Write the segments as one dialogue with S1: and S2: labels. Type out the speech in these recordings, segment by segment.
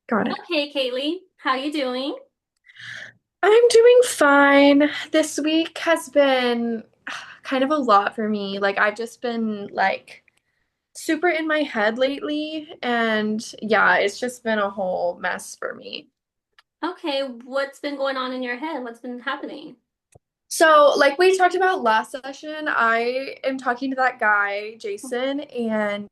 S1: Got it.
S2: Okay, Kaylee, how you doing?
S1: I'm doing fine. This week has been kind of a lot for me. Like I've just been like super in my head lately, and yeah, it's just been a whole mess for me.
S2: Okay, what's been going on in your head? What's been happening?
S1: So, like we talked about last session, I am talking to that guy, Jason, and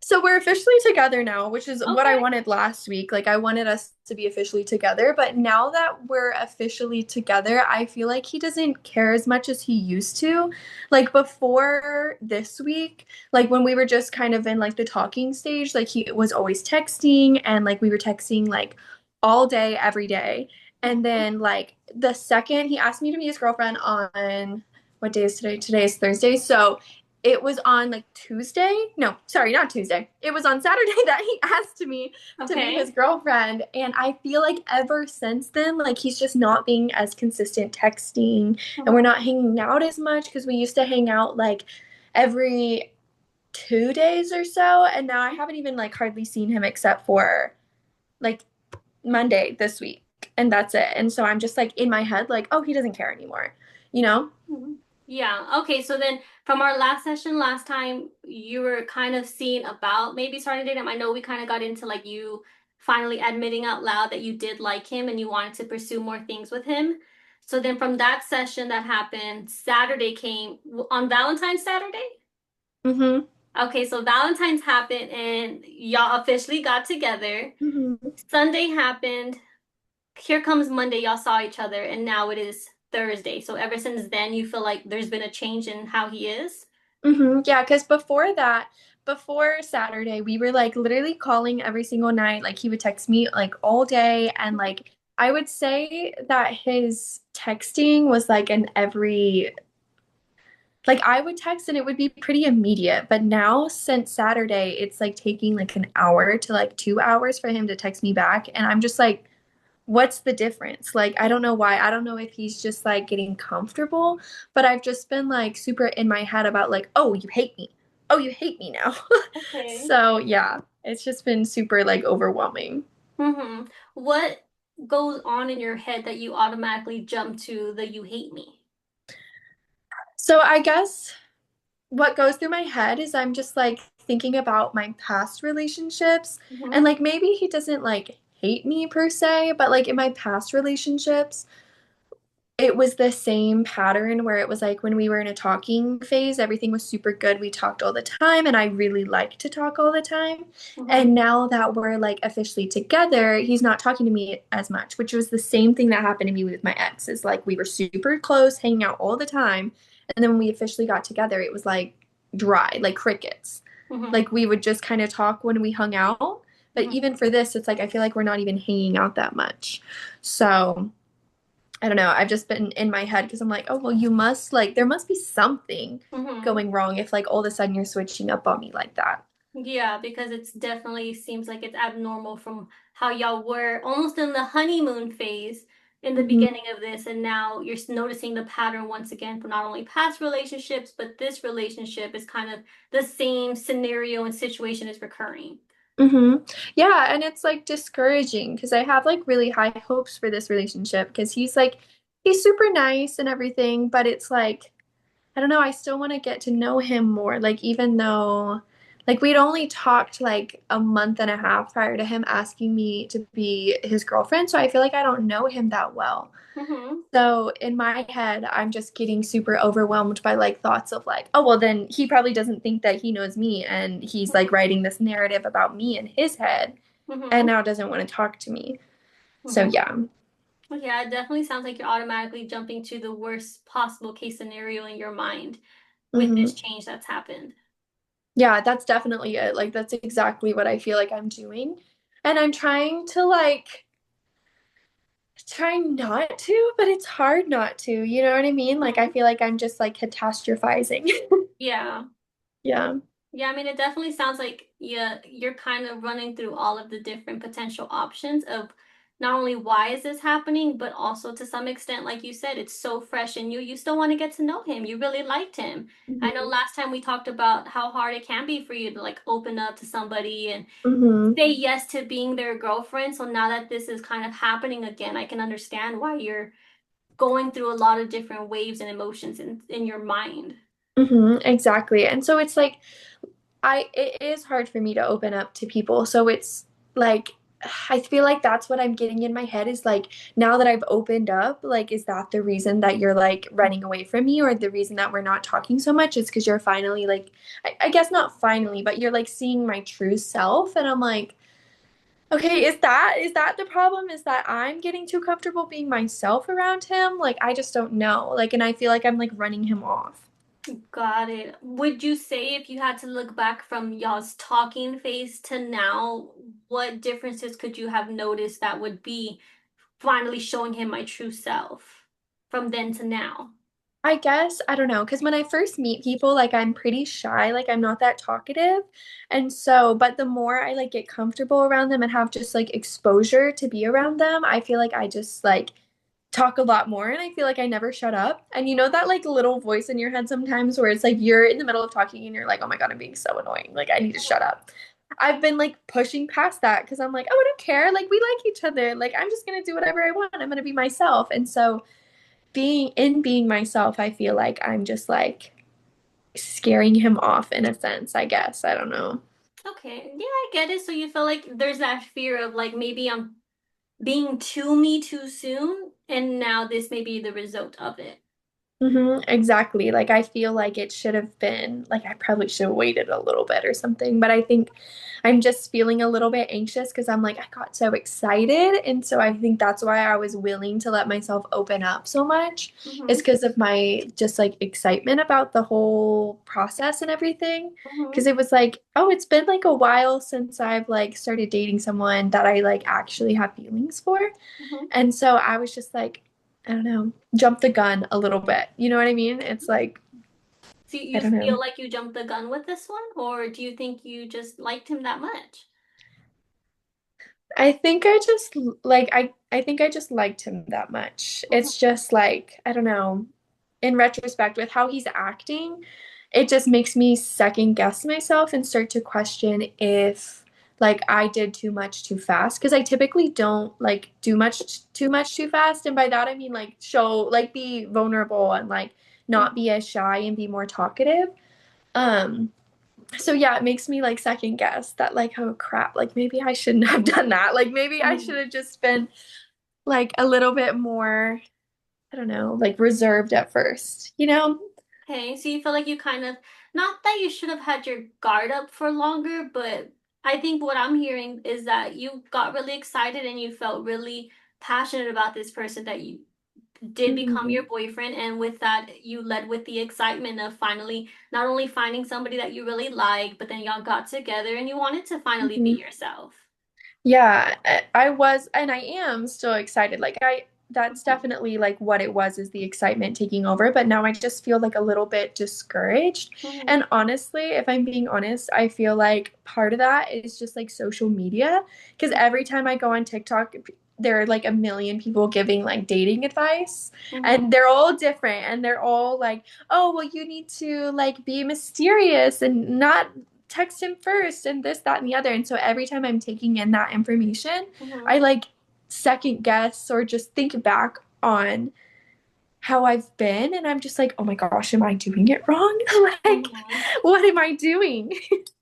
S1: so we're officially together now, which is what I
S2: Okay.
S1: wanted last week. Like I wanted us to be officially together, but now that we're officially together, I feel like he doesn't care as much as he used to. Like before this week, like when we were just kind of in like the talking stage, like he was always texting and like we were texting like all day every day. And
S2: Mhm.
S1: then like the second he asked me to meet his girlfriend on what day is today? Today is Thursday. So it was on like Tuesday. No, sorry, not Tuesday. It was on Saturday that he asked me to meet his
S2: Okay.
S1: girlfriend. And I feel like ever since then, like he's just not being as consistent texting and we're
S2: Mhm.
S1: not hanging out as much because we used to hang out like every 2 days or so. And now I haven't even like hardly seen him except for like Monday this week. And that's it. And so I'm just like in my head, like, oh, he doesn't care anymore, you know?
S2: Mhm. Yeah. Okay, so then from our last session last time, you were kind of seeing about maybe starting to date him. I know we kind of got into like you finally admitting out loud that you did like him and you wanted to pursue more things with him. So then from that session that happened, Saturday came on Valentine's Saturday.
S1: Mm-hmm.
S2: Okay, so Valentine's happened and y'all officially got together.
S1: Mm-hmm.
S2: Sunday happened. Here comes Monday, y'all saw each other, and now it is Thursday. So ever since then, you feel like there's been a change in how he is?
S1: Yeah, because before that, before Saturday, we were like literally calling every single night. Like he would text me like all day. And like I would say that his texting was like an every, like I would text and it would be pretty immediate. But now since Saturday, it's like taking like an hour to like 2 hours for him to text me back. And I'm just like, what's the difference? Like, I don't know why. I don't know if he's just like getting comfortable, but I've just been like super in my head about like, oh, you hate me. Oh, you hate me now.
S2: Okay.
S1: So, yeah, it's just been super like overwhelming.
S2: Mm-hmm. What goes on in your head that you automatically jump to the you hate me?
S1: So, I guess what goes through my head is I'm just like thinking about my past relationships and
S2: Mm-hmm.
S1: like maybe he doesn't like hate me per se, but like in my past relationships, it was the same pattern where it was like when we were in a talking phase, everything was super good. We talked all the time, and I really like to talk all the time.
S2: Mm-hmm.
S1: And now that we're like officially together, he's not talking to me as much, which was the same thing that happened to me with my ex. Is like we were super close, hanging out all the time. And then when we officially got together, it was like dry, like crickets.
S2: Mm-hmm.
S1: Like we would just kind of talk when we hung out. But
S2: Mm-hmm.
S1: even for this, it's like I feel like we're not even hanging out that much. So I don't know. I've just been in my head because I'm like, oh, well, you must like, there must be something
S2: Mm-hmm.
S1: going wrong if like all of a sudden you're switching up on me like that.
S2: Yeah, because it's definitely seems like it's abnormal from how y'all were almost in the honeymoon phase in the
S1: Hmm.
S2: beginning of this, and now you're noticing the pattern once again for not only past relationships, but this relationship is kind of the same scenario and situation is recurring.
S1: Hmm. Yeah, and it's like discouraging because I have like really high hopes for this relationship because he's super nice and everything, but it's like I don't know, I still want to get to know him more. Like even though like we'd only talked like a month and a half prior to him asking me to be his girlfriend, so I feel like I don't know him that well.
S2: Mm-hmm.
S1: So in my head, I'm just getting super overwhelmed by like thoughts of like, oh, well, then he probably doesn't think that he knows me. And he's like writing this narrative about me in his head and
S2: Mm-hmm.
S1: now doesn't want to talk to me. So
S2: Mm-hmm.
S1: yeah.
S2: Yeah, it definitely sounds like you're automatically jumping to the worst possible case scenario in your mind with this
S1: Hmm.
S2: change that's happened.
S1: Yeah, that's definitely it. Like, that's exactly what I feel like I'm doing. And I'm trying to like, trying not to, but it's hard not to. You know what I mean? Like, I
S2: Mhm.
S1: feel like I'm just like catastrophizing.
S2: Yeah.
S1: Yeah.
S2: Yeah, I mean, it definitely sounds like you're kind of running through all of the different potential options of not only why is this happening, but also to some extent, like you said, it's so fresh in you. You still want to get to know him. You really liked him. I know
S1: Hmm.
S2: last time we talked about how hard it can be for you to like open up to somebody and
S1: Hmm.
S2: say yes to being their girlfriend. So now that this is kind of happening again, I can understand why you're going through a lot of different waves and emotions in your mind.
S1: Hmm. Exactly. And so it's like it is hard for me to open up to people. So it's like I feel like that's what I'm getting in my head is like now that I've opened up, like is that the reason that you're like running away from me or the reason that we're not talking so much is because you're finally like I guess not finally, but you're like seeing my true self and I'm like, okay, is that the problem? Is that I'm getting too comfortable being myself around him? Like I just don't know. Like and I feel like I'm like running him off.
S2: Got it. Would you say if you had to look back from y'all's talking phase to now, what differences could you have noticed that would be finally showing him my true self from then to now?
S1: I guess, I don't know, because when I first meet people, like I'm pretty shy, like I'm not that talkative. And so, but the more I like get comfortable around them and have just like exposure to be around them, I feel like I just like talk a lot more and I feel like I never shut up. And you know that like little voice in your head sometimes where it's like you're in the middle of talking and you're like, "Oh my God, I'm being so annoying. Like I need to shut up." I've been like pushing past that because I'm like, "Oh, I don't care. Like we like each other. Like I'm just gonna do whatever I want. I'm gonna be myself." And so being myself, I feel like I'm just like scaring him off in a sense, I guess. I don't know.
S2: Okay, yeah, I get it. So you feel like there's that fear of like maybe I'm being too me too soon, and now this may be the result of it.
S1: Exactly. Like I feel like it should have been like I probably should have waited a little bit or something, but I think I'm just feeling a little bit anxious because I'm like I got so excited and so I think that's why I was willing to let myself open up so much is
S2: Mm-hmm.
S1: because of my just like excitement about the whole process and everything.
S2: Mm-hmm.
S1: Because it was like, oh, it's been like a while since I've like started dating someone that I like actually have feelings for.
S2: Mm-hmm.
S1: And so I was just like, I don't know, jump the gun a little bit. You know what I mean? It's like,
S2: So
S1: I
S2: you
S1: don't
S2: feel
S1: know.
S2: like you jumped the gun with this one, or do you think you just liked him that much?
S1: I think I just like I think I just liked him that much.
S2: Mm-hmm.
S1: It's just like, I don't know, in retrospect with how he's acting, it just makes me second guess myself and start to question if like I did too much too fast because I typically don't like do much too much too fast and by that I mean like show like be vulnerable and like not be as shy and be more talkative. Um so yeah, it makes me like second guess that like oh crap, like maybe I shouldn't have done that. Like maybe I
S2: Mm-hmm.
S1: should have just been like a little bit more, I don't know, like reserved at first, you know?
S2: Okay, so you feel like you kind of, not that you should have had your guard up for longer, but I think what I'm hearing is that you got really excited and you felt really passionate about this person that you did become
S1: Hmm.
S2: your boyfriend. And with that, you led with the excitement of finally not only finding somebody that you really like, but then y'all got together and you wanted to finally be
S1: Hmm.
S2: yourself.
S1: Yeah, I was and I am still excited. Like I that's definitely like what it was is the excitement taking over, but now I just feel like a little bit discouraged.
S2: Mhm.
S1: And honestly, if I'm being honest, I feel like part of that is just like social media because every time I go on TikTok, there are like a million people giving like dating advice
S2: Mhm.
S1: and they're all different and they're all like, "Oh, well you need to like be mysterious and not text him first and this, that, and the other." And so every time I'm taking in that information, I
S2: Mhm.
S1: like second guess or just think back on how I've been. And I'm just like, oh my gosh, am I doing it wrong? Like,
S2: Mhm.
S1: what am I doing?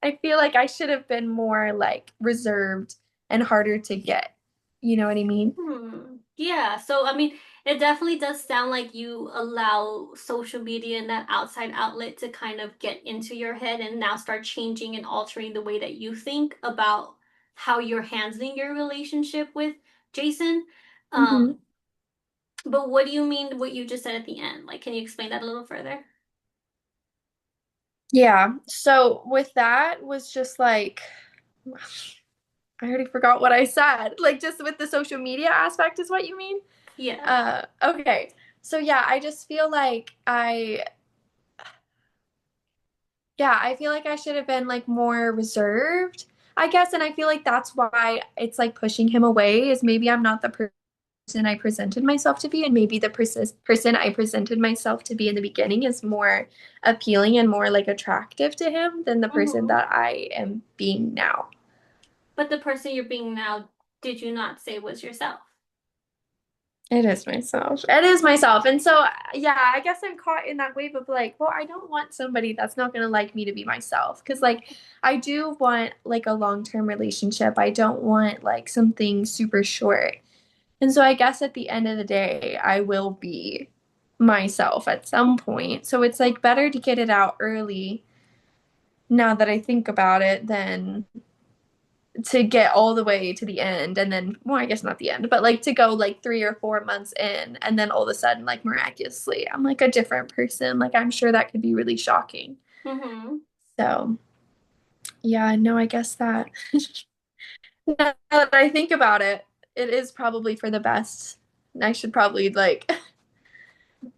S1: I feel like I should have been more like reserved and harder to get. You know what I mean?
S2: Hmm. Yeah. So, I mean, it definitely does sound like you allow social media and that outside outlet to kind of get into your head and now start changing and altering the way that you think about how you're handling your relationship with Jason.
S1: Hmm.
S2: Um, but what do you mean what you just said at the end? Like, can you explain that a little further?
S1: Yeah. So with that was just like, I already forgot what I said. Like just with the social media aspect is what you mean?
S2: Yeah.
S1: Okay. So yeah, I just feel like yeah, I feel like I should have been like more reserved. I guess, and I feel like that's why it's like pushing him away is maybe I'm not the person I presented myself to be, and maybe the person I presented myself to be in the beginning is more appealing and more like attractive to him than the person
S2: Hmm.
S1: that I am being now.
S2: But the person you're being now, did you not say was yourself?
S1: It is myself. It is myself. And so, yeah, I guess I'm caught in that wave of like, well, I don't want somebody that's not going to like me to be myself. Because, like, I do want like a long-term relationship. I don't want like something super short. And so, I guess at the end of the day, I will be myself at some point. So, it's like better to get it out early now that I think about it than to get all the way to the end and then well I guess not the end but like to go like 3 or 4 months in and then all of a sudden like miraculously I'm like a different person like I'm sure that could be really shocking
S2: Mm-hmm.
S1: so yeah no I guess that now that I think about it it is probably for the best I should probably like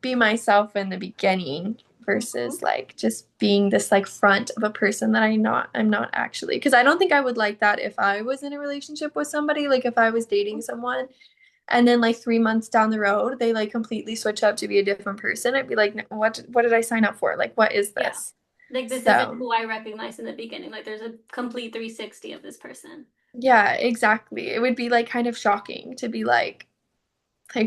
S1: be myself in the beginning
S2: Mm-hmm.
S1: versus like just being this like front of a person that I'm not actually because I don't think I would like that if I was in a relationship with somebody like if I was dating someone and then like 3 months down the road they like completely switch up to be a different person I'd be like "No, what did I sign up for like what is
S2: Yeah.
S1: this
S2: Like this isn't
S1: so
S2: who I recognized in the beginning. Like there's a complete 360 of this person.
S1: yeah exactly it would be like kind of shocking to be like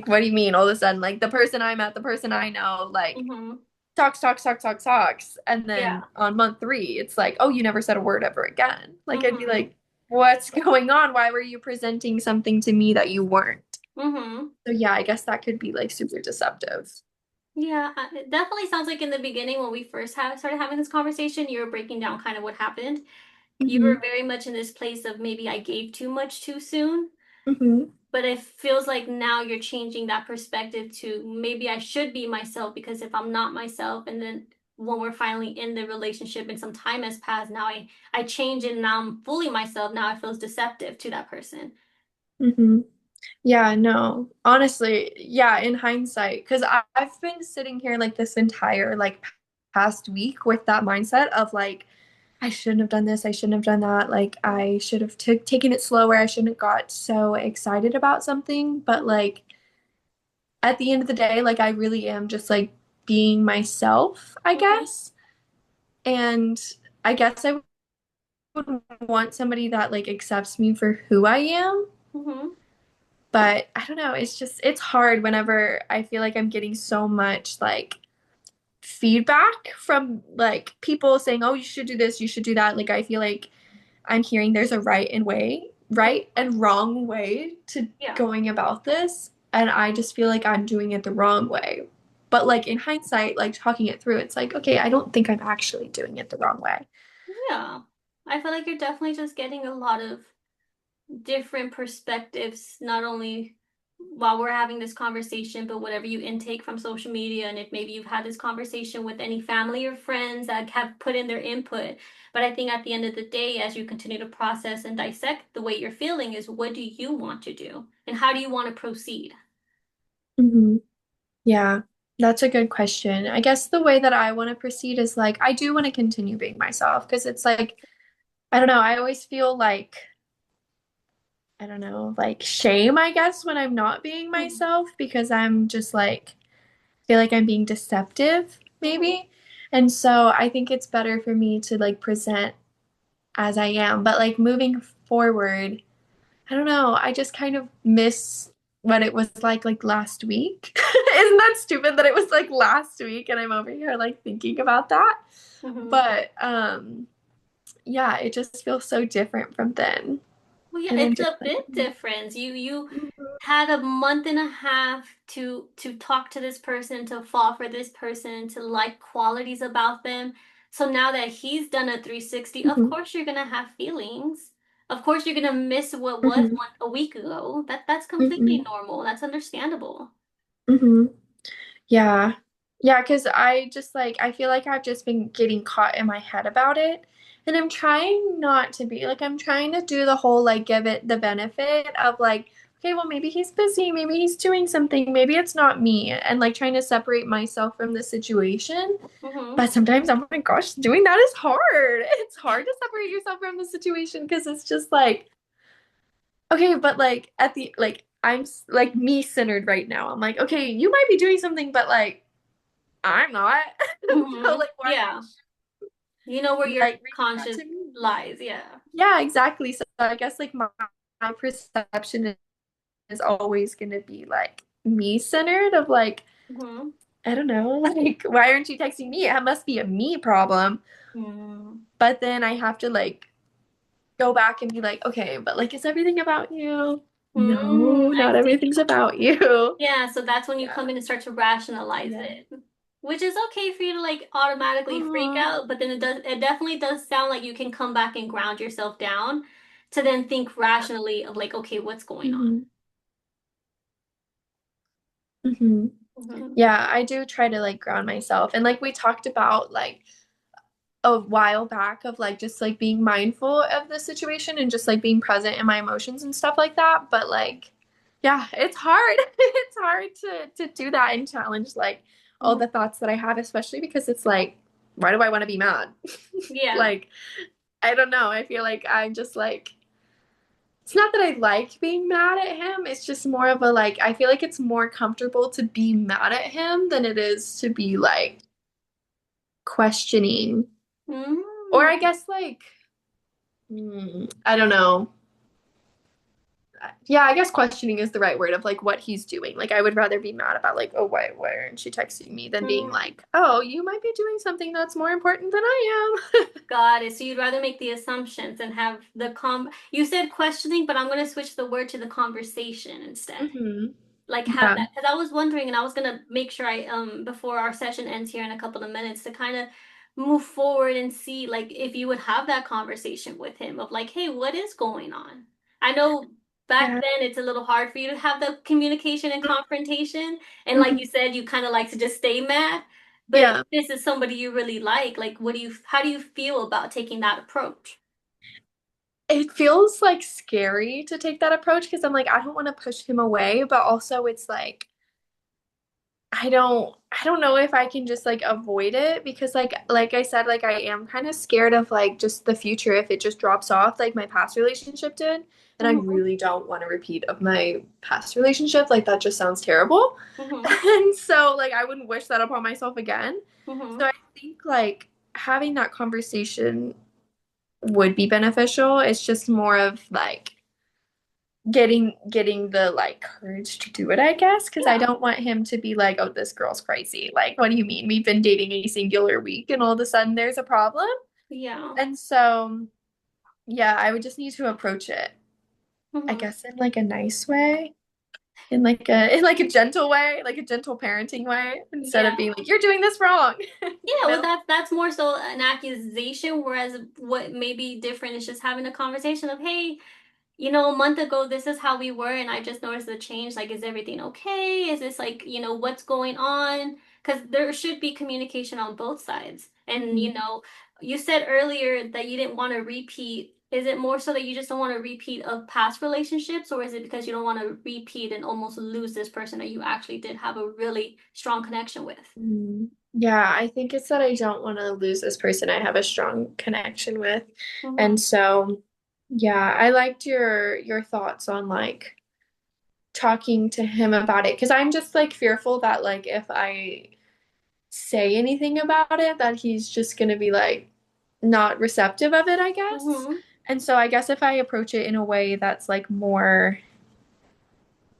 S1: what do you mean all of a sudden like the person I met the person I know like
S2: Mm-hmm.
S1: talks. And then
S2: Yeah.
S1: on month three, it's like, oh, you never said a word ever again. Like, I'd be
S2: Mm-hmm.
S1: like, what's going on? Why were you presenting something to me that you weren't?
S2: Mm-hmm.
S1: So, yeah, I guess that could be like super deceptive.
S2: Yeah, it definitely sounds like in the beginning when we first started having this conversation, you were breaking down kind of what happened. You were
S1: Hmm.
S2: very much in this place of maybe I gave too much too soon,
S1: Hmm.
S2: but it feels like now you're changing that perspective to maybe I should be myself because if I'm not myself and then when we're finally in the relationship and some time has passed, now I change and now I'm fully myself. Now it feels deceptive to that person.
S1: Hmm. Yeah, no, honestly, yeah, in hindsight, because I've been sitting here like this entire like past week with that mindset of like, I shouldn't have done this, I shouldn't have done that, like I should have taken it slower, I shouldn't have got so excited about something, but like at the end of the day, like I really am just like being myself, I
S2: Mm-hmm.
S1: guess. And I guess I would want somebody that like accepts me for who I am.
S2: Mm-hmm.
S1: But I don't know, it's hard whenever I feel like I'm getting so much like feedback from like people saying, "Oh, you should do this, you should do that." Like I feel like I'm hearing there's a right and wrong way to
S2: Yeah.
S1: going about this, and I just feel like I'm doing it the wrong way. But like in hindsight, like talking it through, it's like, okay, I don't think I'm actually doing it the wrong way.
S2: Yeah. I feel like you're definitely just getting a lot of different perspectives, not only while we're having this conversation, but whatever you intake from social media. And if maybe you've had this conversation with any family or friends that have put in their input. But I think at the end of the day, as you continue to process and dissect the way you're feeling, is what do you want to do? And how do you want to proceed?
S1: Hmm. Yeah, that's a good question. I guess the way that I want to proceed is like I do want to continue being myself because it's like I don't know, I always feel like I don't know, like shame, I guess, when I'm not being
S2: Mhm.
S1: myself because I'm just like feel like I'm being deceptive,
S2: Mhm.
S1: maybe. And so I think it's better for me to like present as I am. But like moving forward, I don't know, I just kind of miss what it was like last week. Isn't that stupid that it was like last week and I'm over here like thinking about that?
S2: Mhm.
S1: But yeah, it just feels so different from then.
S2: Well, yeah,
S1: And I'm
S2: it's
S1: just
S2: a
S1: like,
S2: bit different. You had a month and a half to talk to this person, to fall for this person, to like qualities about them. So now that he's done a 360, of
S1: mhm,
S2: course you're gonna have feelings. Of course you're gonna miss what was
S1: mhm,
S2: a week ago. That's completely
S1: mhm,
S2: normal. That's understandable.
S1: mhm. Yeah. Yeah, because I just like, I feel like I've just been getting caught in my head about it. And I'm trying not to be like, I'm trying to do the whole like give it the benefit of like, okay, well, maybe he's busy, maybe he's doing something, maybe it's not me, and like trying to separate myself from the situation.
S2: Mm-hmm.
S1: But sometimes, oh my gosh, doing that is hard. It's hard to separate yourself from the situation because it's just like, okay, but like at the like like me centered right now. I'm like, okay, you might be doing something, but like I'm not. So
S2: Mm-hmm.
S1: like why
S2: Yeah. You know where
S1: aren't you
S2: your
S1: like reaching out
S2: conscience
S1: to me?
S2: lies. Yeah.
S1: Yeah, exactly. So I guess like my perception is always gonna be like me centered of like,
S2: Mm-hmm.
S1: I don't know, like why aren't you texting me? It must be a me problem.
S2: Mm-hmm.
S1: But then I have to like go back and be like, okay, but like is everything about you?
S2: Mm,
S1: No,
S2: I
S1: not
S2: see.
S1: everything's about you.
S2: Yeah, so that's when you
S1: Yeah.
S2: come in and start to rationalize
S1: Yeah.
S2: it, which is okay for you to like automatically freak
S1: Mhm.
S2: out, but then it definitely does sound like you can come back and ground yourself down to then think rationally of like, okay, what's going on?
S1: Mhm. Mhm.
S2: Hmm.
S1: Yeah, I do try to like ground myself. And like we talked about like a while back of like just like being mindful of the situation and just like being present in my emotions and stuff like that. But like, yeah, it's hard. It's hard to do that and challenge like all the thoughts that I have, especially because it's like, why do I want to be mad?
S2: Yeah.
S1: Like, I don't know. I feel like I'm just like it's not that I like being mad at him. It's just more of a like I feel like it's more comfortable to be mad at him than it is to be like questioning. Or
S2: Mm.
S1: I guess like I don't know. Yeah, I guess questioning is the right word of like what he's doing. Like I would rather be mad about like, oh, why aren't she texting me than being
S2: Mm.
S1: like, oh, you might be doing something that's more important than I am.
S2: Got it. So you'd rather make the assumptions and have the you said questioning, but I'm going to switch the word to the conversation instead.
S1: Hmm.
S2: Like have
S1: Yeah.
S2: that because I was wondering and I was gonna make sure I before our session ends here in a couple of minutes to kind of move forward and see like if you would have that conversation with him of like, hey, what is going on? I know back
S1: Yeah.
S2: then it's a little hard for you to have the communication and confrontation, and like
S1: Mhm.
S2: you said, you kind of like to just stay mad. But if
S1: Yeah.
S2: this is somebody you really like what do you how do you feel about taking that approach?
S1: It feels like scary to take that approach because I'm like, I don't want to push him away, but also it's like I don't know if I can just like avoid it because like I said, like I am kind of scared of like just the future if it just drops off like my past relationship did. And I
S2: Hmm.
S1: really don't want a repeat of my past relationship. Like that just sounds terrible.
S2: Hmm.
S1: And so like I wouldn't wish that upon myself again. So
S2: Hmm.
S1: I think like having that conversation would be beneficial. It's just more of like getting the like courage to do it, I guess, because I
S2: Yeah.
S1: don't want him to be like, oh, this girl's crazy. Like, what do you mean? We've been dating a singular week and all of a sudden there's a problem.
S2: Yeah.
S1: And so, yeah, I would just need to approach it, I
S2: Hmm.
S1: guess, in like a nice way, in like a gentle way, like a gentle parenting way, instead
S2: Yeah.
S1: of being like, you're doing this wrong.
S2: Yeah, well, that's more so an accusation, whereas what may be different is just having a conversation of, hey, a month ago, this is how we were, and I just noticed the change. Like, is everything okay? Is this like, what's going on? Because there should be communication on both sides. And,
S1: Mhm.
S2: you said earlier that you didn't want to repeat. Is it more so that you just don't want to repeat of past relationships, or is it because you don't want to repeat and almost lose this person that you actually did have a really strong connection with?
S1: Mhm. Yeah, I think it's that I don't want to lose this person I have a strong connection with.
S2: Mm-hmm.
S1: And so, yeah, I liked your thoughts on like talking to him about it because I'm just like fearful that like if I say anything about it that he's just gonna be like not receptive of it, I guess.
S2: Mm-hmm.
S1: And so I guess if I approach it in a way that's like more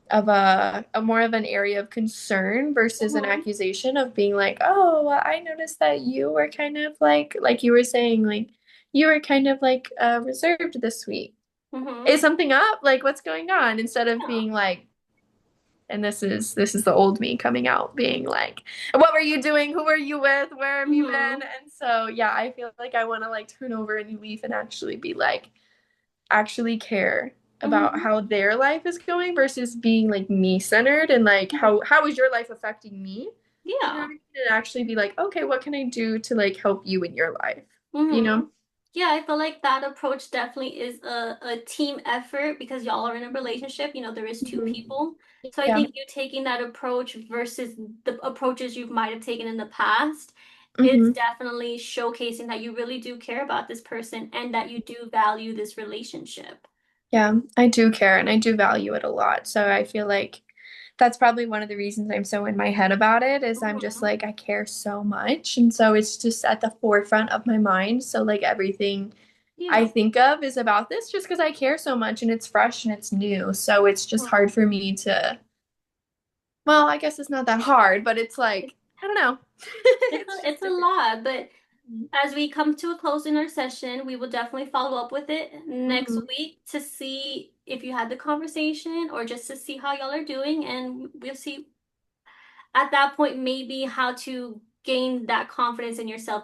S1: of a more of an area of concern versus an
S2: Mm-hmm.
S1: accusation of being like, oh, well, I noticed that you were kind of like you were saying, like you were kind of like reserved this week.
S2: Mm-hmm.
S1: Is something up? Like what's going on? Instead of
S2: Yeah.
S1: being like, and this is the old me coming out, being like, what were you doing? Who were you with? Where have you
S2: Mm-hmm.
S1: been? And so yeah, I feel like I want to like turn over a new leaf and actually be like, actually care about
S2: Mm-hmm.
S1: how their life is going versus being like me centered and like how is your life affecting me and
S2: Yeah.
S1: having to actually be like, okay, what can I do to like help you in your life, you
S2: Mm-hmm.
S1: know?
S2: Yeah, I feel like that approach definitely is a team effort because y'all are in a relationship. You know, there is two
S1: Mhm.
S2: people. So I
S1: Yeah.
S2: think you taking that approach versus the approaches you might have taken in the past is
S1: Hmm.
S2: definitely showcasing that you really do care about this person and that you do value this relationship.
S1: Yeah, I do care and I do value it a lot. So I feel like that's probably one of the reasons I'm so in my head about it is I'm just
S2: Mhm.
S1: like I care so much. And so it's just at the forefront of my mind. So like everything I
S2: Yeah.
S1: think of is about this just because I care so much and it's fresh and it's new. So it's just hard for me to, well, I guess it's not that hard, but it's like, I don't know. It's
S2: It's
S1: just
S2: a
S1: different.
S2: lot, but as we come to a close in our session, we will definitely follow up with it next
S1: Mhm.
S2: week to see if you had the conversation or just to see how y'all are doing. And we'll see at that point maybe how to gain that confidence in yourself